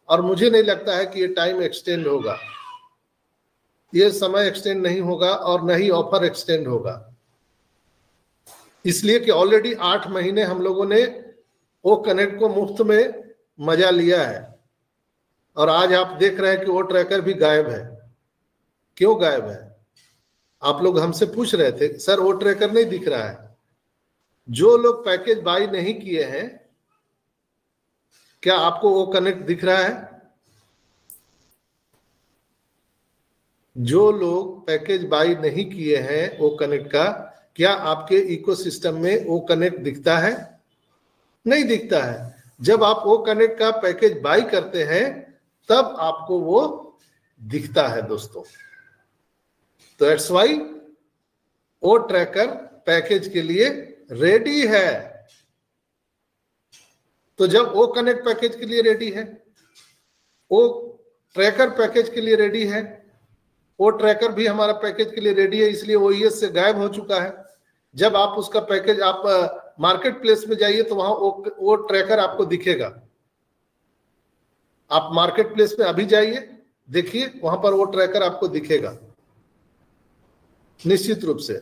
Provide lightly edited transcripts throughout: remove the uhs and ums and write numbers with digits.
और मुझे नहीं लगता है कि ये टाइम एक्सटेंड होगा, ये समय एक्सटेंड नहीं होगा और न ही ऑफर एक्सटेंड होगा, इसलिए कि ऑलरेडी 8 महीने हम लोगों ने वो कनेक्ट को मुफ्त में मजा लिया है और आज आप देख रहे हैं कि वो ट्रैकर भी गायब है। क्यों गायब है? आप लोग हमसे पूछ रहे थे सर वो ट्रैकर नहीं दिख रहा है। जो लोग पैकेज बाय नहीं किए हैं, क्या आपको वो कनेक्ट दिख रहा है? जो लोग पैकेज बाय नहीं किए हैं वो कनेक्ट का, क्या आपके इकोसिस्टम में वो कनेक्ट दिखता है? नहीं दिखता है। जब आप वो कनेक्ट का पैकेज बाय करते हैं तब आपको वो दिखता है दोस्तों। तो दैट्स व्हाई वो ट्रैकर पैकेज के लिए रेडी है। तो जब वो कनेक्ट पैकेज के लिए रेडी है, वो ट्रैकर पैकेज के लिए रेडी है, वो ट्रैकर भी हमारा पैकेज के लिए रेडी है, इसलिए ओईएस से गायब हो चुका है। जब आप उसका पैकेज आप मार्केट प्लेस में जाइए तो वहां वो ट्रैकर आपको दिखेगा। आप मार्केट प्लेस में अभी जाइए, देखिए वहां पर वो ट्रैकर आपको दिखेगा निश्चित रूप से।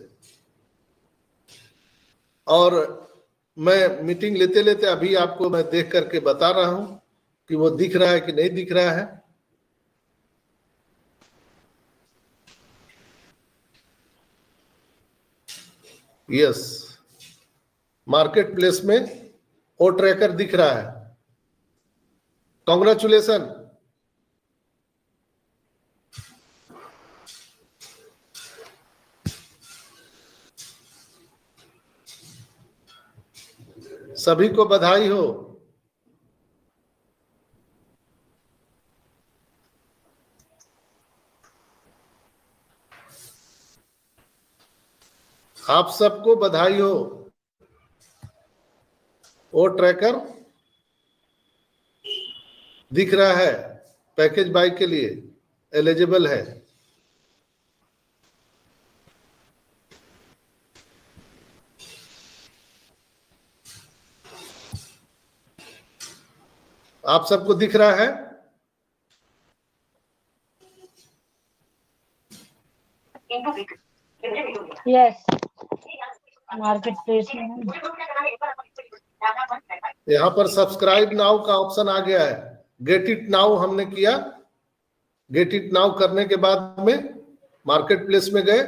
और मैं मीटिंग लेते लेते अभी आपको मैं देख करके बता रहा हूं कि वो दिख रहा है कि नहीं दिख रहा है। यस, मार्केट प्लेस में वो ट्रैकर दिख रहा है। कांग्रेचुलेशन। सभी को बधाई हो। आप सबको बधाई हो। वो ट्रैकर दिख रहा है, पैकेज बाय के लिए एलिजिबल है। आप सबको दिख रहा है? यस, मार्केट प्लेस में यहाँ पर सब्सक्राइब नाउ का ऑप्शन आ गया है। गेट इट नाउ हमने किया। गेट इट नाउ करने के बाद में मार्केट प्लेस में गए,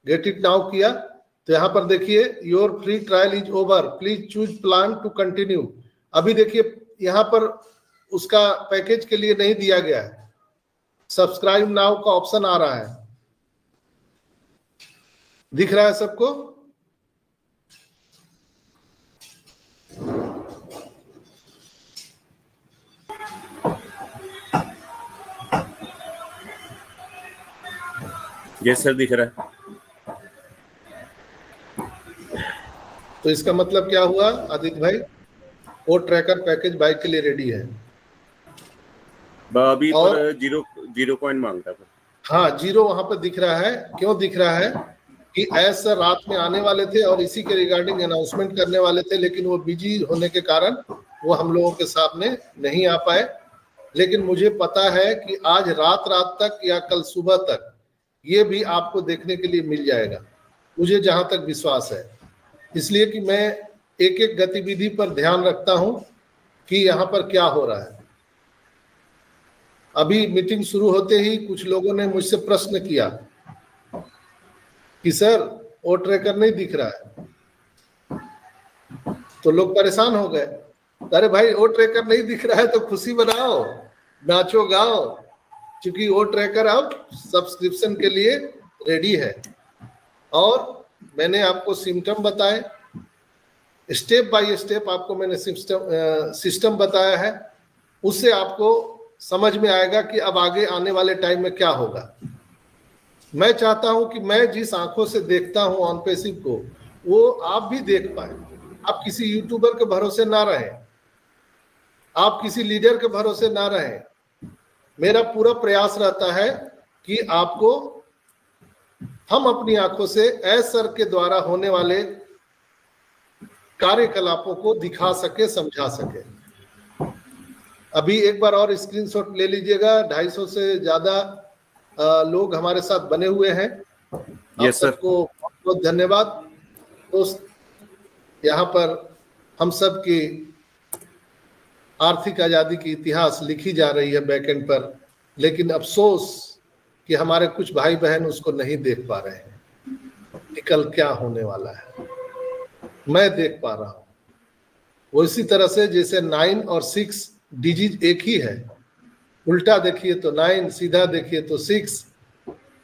गेट इट नाउ किया तो यहाँ पर देखिए your free trial is over, please choose plan to continue. अभी देखिए यहाँ पर उसका पैकेज के लिए नहीं दिया गया है, सब्सक्राइब नाउ का ऑप्शन आ रहा है। दिख रहा है सबको? यस सर, दिख रहा है। तो इसका मतलब क्या हुआ आदित्य भाई? वो ट्रैकर पैकेज बाय के लिए रेडी है। अभी और पर जीरो कॉइन मांगता था। हाँ, जीरो वहां पर दिख रहा है। क्यों दिख रहा है? कि ऐसा रात में आने वाले थे और इसी के रिगार्डिंग अनाउंसमेंट करने वाले थे, लेकिन वो बिजी होने के कारण वो हम लोगों के सामने नहीं आ पाए। लेकिन मुझे पता है कि आज रात तक या कल सुबह तक ये भी आपको देखने के लिए मिल जाएगा, मुझे जहां तक विश्वास है। इसलिए कि मैं एक एक गतिविधि पर ध्यान रखता हूं कि यहाँ पर क्या हो रहा है। अभी मीटिंग शुरू होते ही कुछ लोगों ने मुझसे प्रश्न किया कि सर वो ट्रैकर नहीं दिख रहा है, तो लोग परेशान हो गए। अरे भाई, वो ट्रैकर नहीं दिख रहा है तो खुशी बनाओ, नाचो गाओ, क्योंकि वो ट्रैकर अब सब्सक्रिप्शन के लिए रेडी है। और मैंने आपको सिम्टम बताए, स्टेप बाय स्टेप आपको मैंने सिस्टम बताया है। उससे आपको समझ में आएगा कि अब आगे आने वाले टाइम में क्या होगा। मैं चाहता हूं कि मैं जिस आंखों से देखता हूं ऑन पैसिव को, वो आप भी देख पाए। आप किसी यूट्यूबर के भरोसे ना रहें, आप किसी लीडर के भरोसे ना रहें। मेरा पूरा प्रयास रहता है कि आपको हम अपनी आंखों से एस सर के द्वारा होने वाले कार्यकलापों को दिखा सके, समझा सके। अभी एक बार और स्क्रीनशॉट ले लीजिएगा। 250 से ज्यादा लोग हमारे साथ बने हुए हैं। आप सबको बहुत बहुत धन्यवाद दोस्त। यहाँ पर हम सब की आर्थिक आजादी की इतिहास लिखी जा रही है बैकएंड पर, लेकिन अफसोस कि हमारे कुछ भाई बहन उसको नहीं देख पा रहे हैं कि कल क्या होने वाला है। मैं देख पा रहा हूं। वो इसी तरह से जैसे 9 और 6 डिजिट एक ही है, उल्टा देखिए तो 9, सीधा देखिए तो 6,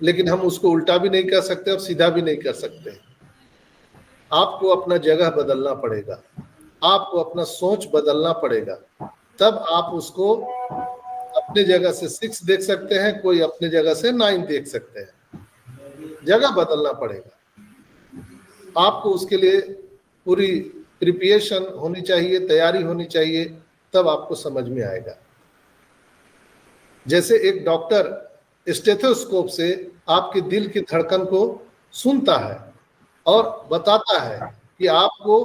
लेकिन हम उसको उल्टा भी नहीं कर सकते और सीधा भी नहीं कर सकते। आपको अपना जगह बदलना पड़ेगा, आपको अपना सोच बदलना पड़ेगा, तब आप उसको अपने जगह से 6 देख सकते हैं, कोई अपने जगह से 9 देख सकते हैं। जगह बदलना पड़ेगा। आपको उसके लिए पूरी प्रिपरेशन होनी चाहिए, तैयारी होनी चाहिए, तब आपको समझ में आएगा। जैसे एक डॉक्टर स्टेथोस्कोप से आपके दिल की धड़कन को सुनता है और बताता है कि आपको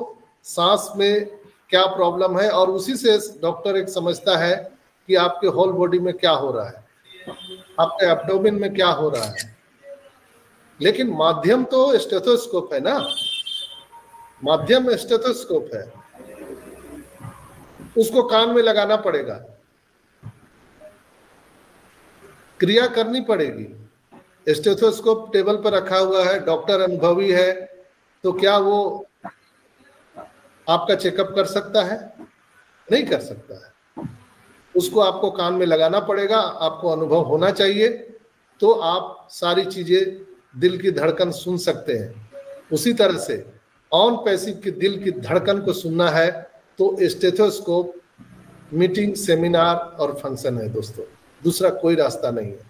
सांस में क्या प्रॉब्लम है, और उसी से डॉक्टर एक समझता है कि आपके होल बॉडी में क्या हो रहा है, आपके एब्डोमेन में क्या हो रहा है। लेकिन माध्यम तो स्टेथोस्कोप है ना, माध्यम स्टेथोस्कोप है, उसको कान में लगाना पड़ेगा, क्रिया करनी पड़ेगी। स्टेथोस्कोप टेबल पर रखा हुआ है, डॉक्टर अनुभवी है, तो क्या वो आपका चेकअप कर सकता है? नहीं कर सकता है। उसको आपको कान में लगाना पड़ेगा, आपको अनुभव होना चाहिए, तो आप सारी चीजें, दिल की धड़कन सुन सकते हैं। उसी तरह से ऑन पैसिव की दिल की धड़कन को सुनना है तो स्टेथोस्कोप, मीटिंग, सेमिनार और फंक्शन है दोस्तों, दूसरा कोई रास्ता नहीं है।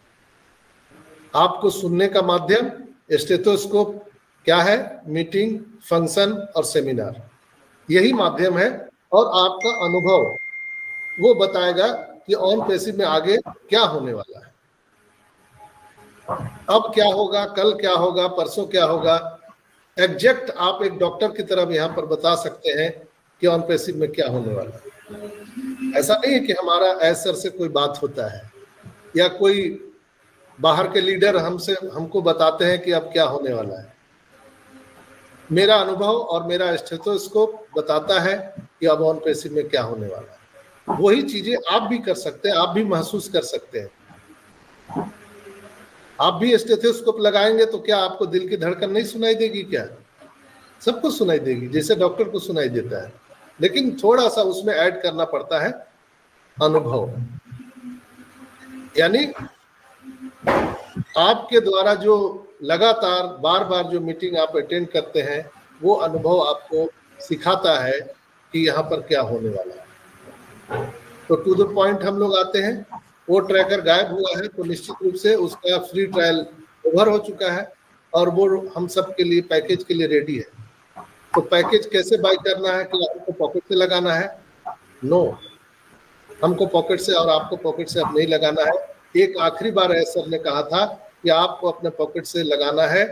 आपको सुनने का माध्यम स्टेथोस्कोप क्या है? मीटिंग, फंक्शन और सेमिनार, यही माध्यम है। और आपका अनुभव वो बताएगा कि ऑन पैसिव में आगे क्या होने वाला है, अब क्या होगा, कल क्या होगा, परसों क्या होगा। एग्जैक्ट आप एक डॉक्टर की तरह यहाँ पर बता सकते हैं कि ऑन पैसिव में क्या होने वाला है। ऐसा नहीं है कि हमारा ऐसर से कोई बात होता है या कोई बाहर के लीडर हमको बताते हैं कि अब क्या होने वाला है। मेरा अनुभव और मेरा स्टेथोस्कोप बताता है कि अब ऑन पैसिव में क्या होने वाला है। वही चीजें आप भी कर सकते हैं, आप भी महसूस कर सकते हैं। आप भी स्टेथोस्कोप लगाएंगे तो क्या आपको दिल की धड़कन नहीं सुनाई देगी? क्या सबको सुनाई देगी, जैसे डॉक्टर को सुनाई देता है, लेकिन थोड़ा सा उसमें ऐड करना पड़ता है अनुभव। यानी आपके द्वारा जो लगातार बार बार जो मीटिंग आप अटेंड करते हैं, वो अनुभव आपको सिखाता है कि यहाँ पर क्या होने वाला है। तो टू द पॉइंट हम लोग आते हैं। वो ट्रैकर गायब हुआ है तो निश्चित रूप से उसका फ्री ट्रायल ओवर हो चुका है और वो हम सब के लिए पैकेज के लिए रेडी है। तो पैकेज कैसे बाय करना है? कि आपको पॉकेट से लगाना है? नो, हमको पॉकेट से और आपको पॉकेट से अब नहीं लगाना है। एक आखिरी बार सर ने कहा था कि आपको अपने पॉकेट से लगाना है।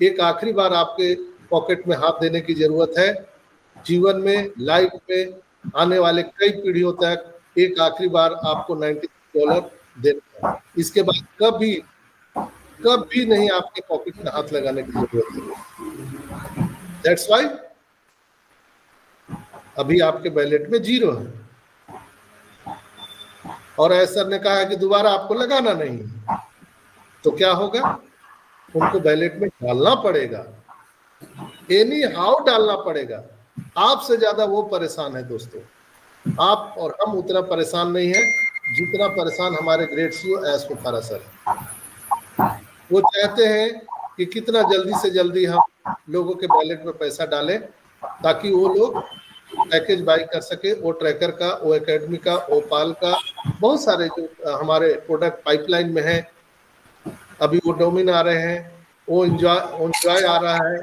एक आखिरी बार आपके पॉकेट में हाथ देने की जरूरत है। जीवन में, लाइफ में, आने वाले कई पीढ़ियों तक एक आखिरी बार आपको $90 देना है। इसके बाद कभी नहीं आपके पॉकेट में हाथ लगाने की जरूरत है। दैट्स व्हाई अभी आपके बैलेट में 0 है और ऐसा ने कहा है कि दोबारा आपको लगाना नहीं। तो क्या होगा? उनको बैलेट में डालना पड़ेगा, एनी हाउ डालना पड़ेगा। आपसे ज्यादा वो परेशान है दोस्तों। आप और हम उतना परेशान नहीं है जितना परेशान हमारे ग्रेट सीईओ एस मुखारा सर है। वो चाहते हैं कि कितना जल्दी से जल्दी हम लोगों के बैलेट में पैसा डालें ताकि वो लोग पैकेज बाई कर सके। वो ट्रैकर का, वो एकेडमी का, वो पाल का, बहुत सारे जो हमारे प्रोडक्ट पाइपलाइन में हैं। अभी वो डोमिन आ रहे हैं, वो एंजॉय आ रहा है।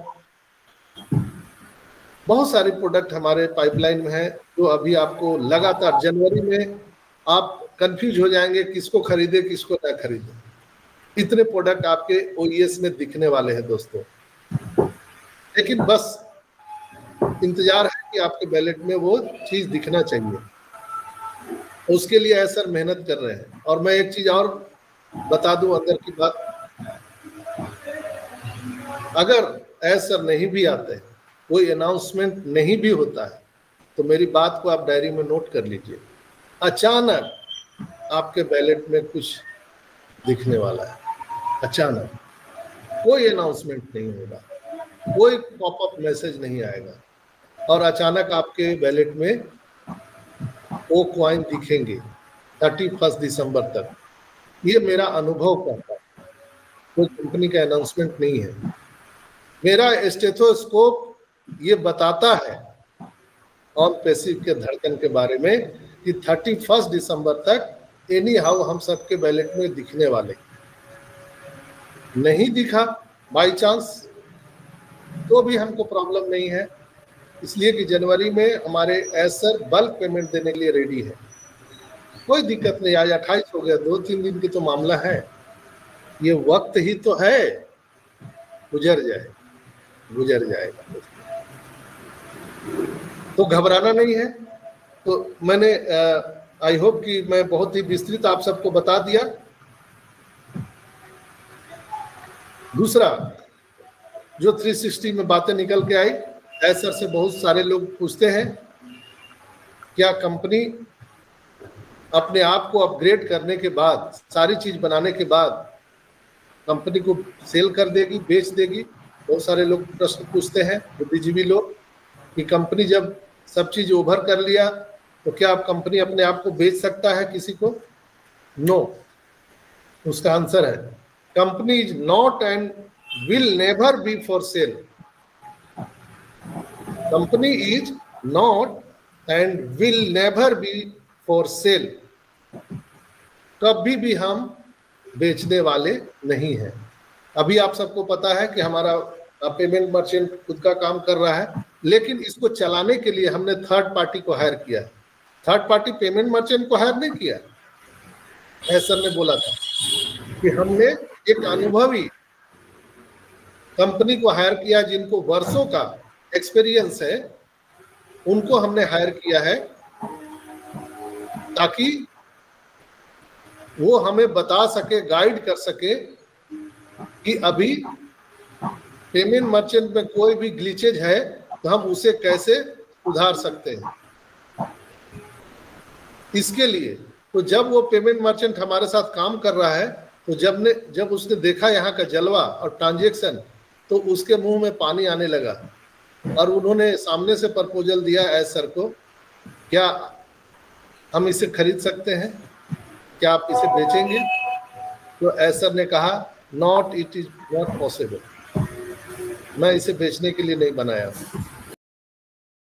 बहुत सारे प्रोडक्ट हमारे पाइपलाइन में हैं जो अभी आपको लगातार जनवरी में आप कंफ्यूज हो जाएंगे किसको खरीदे किसको ना खरीदे। इतने प्रोडक्ट आपके ओईएस में दिखने वाले हैं दोस्तों। लेकिन बस इंतजार है कि आपके बैलेट में वो चीज दिखना चाहिए। उसके लिए ऐसर मेहनत कर रहे हैं। और मैं एक चीज और बता दूं अंदर की बात, अगर ऐसर नहीं भी आते, कोई अनाउंसमेंट नहीं भी होता है, तो मेरी बात को आप डायरी में नोट कर लीजिए, अचानक आपके बैलेट में कुछ दिखने वाला है। अचानक कोई अनाउंसमेंट नहीं होगा, कोई पॉपअप मैसेज नहीं आएगा, और अचानक आपके बैलेट में वो कॉइन दिखेंगे 31 दिसंबर तक। ये मेरा अनुभव करता है, कोई कंपनी का अनाउंसमेंट नहीं है। मेरा स्टेथोस्कोप ये बताता है ऑन पैसिव के धड़कन के बारे में कि 31 दिसंबर तक एनी हाउ हम सबके बैलेट में दिखने वाले। नहीं दिखा बाई चांस तो भी हमको प्रॉब्लम नहीं है, इसलिए कि जनवरी में हमारे ऐसर बल्क पेमेंट देने के लिए रेडी है, कोई दिक्कत नहीं। आज 28 हो गया, 2-3 दिन की तो मामला है, ये वक्त ही तो है, गुजर जाएगा। तो घबराना नहीं है। तो मैंने आई होप कि मैं बहुत ही विस्तृत आप सबको बता दिया। दूसरा जो 360 में बातें निकल के आई, ऐसर से बहुत सारे लोग पूछते हैं क्या कंपनी अपने आप को अपग्रेड करने के बाद, सारी चीज बनाने के बाद कंपनी को सेल कर देगी, बेच देगी। बहुत सारे लोग प्रश्न पूछते हैं, बुद्धिजीवी लोग, कि कंपनी जब सब चीज ओवर कर लिया तो क्या अब कंपनी अपने आप को बेच सकता है किसी को? नो। उसका आंसर है company is not and will never be for sale. Company is not and will never be for sale. कभी भी हम बेचने वाले नहीं हैं। अभी आप सबको पता है कि हमारा पेमेंट मर्चेंट खुद का काम कर रहा है, लेकिन इसको चलाने के लिए हमने थर्ड पार्टी को हायर किया। थर्ड पार्टी पेमेंट मर्चेंट को हायर नहीं किया। ऐसर ने बोला था कि हमने एक अनुभवी कंपनी को हायर किया जिनको वर्षों का एक्सपीरियंस है, उनको हमने हायर किया है ताकि वो हमें बता सके, गाइड कर सके कि अभी पेमेंट मर्चेंट में कोई भी ग्लिचेज है तो हम उसे कैसे सुधार सकते हैं। इसके लिए तो जब वो पेमेंट मर्चेंट हमारे साथ काम कर रहा है, तो जब उसने देखा यहाँ का जलवा और ट्रांजैक्शन, तो उसके मुंह में पानी आने लगा और उन्होंने सामने से प्रपोजल दिया ऐसर को, क्या हम इसे खरीद सकते हैं, क्या आप इसे बेचेंगे? तो ऐसर ने कहा not, it is not possible, मैं इसे बेचने के लिए नहीं बनाया हूं।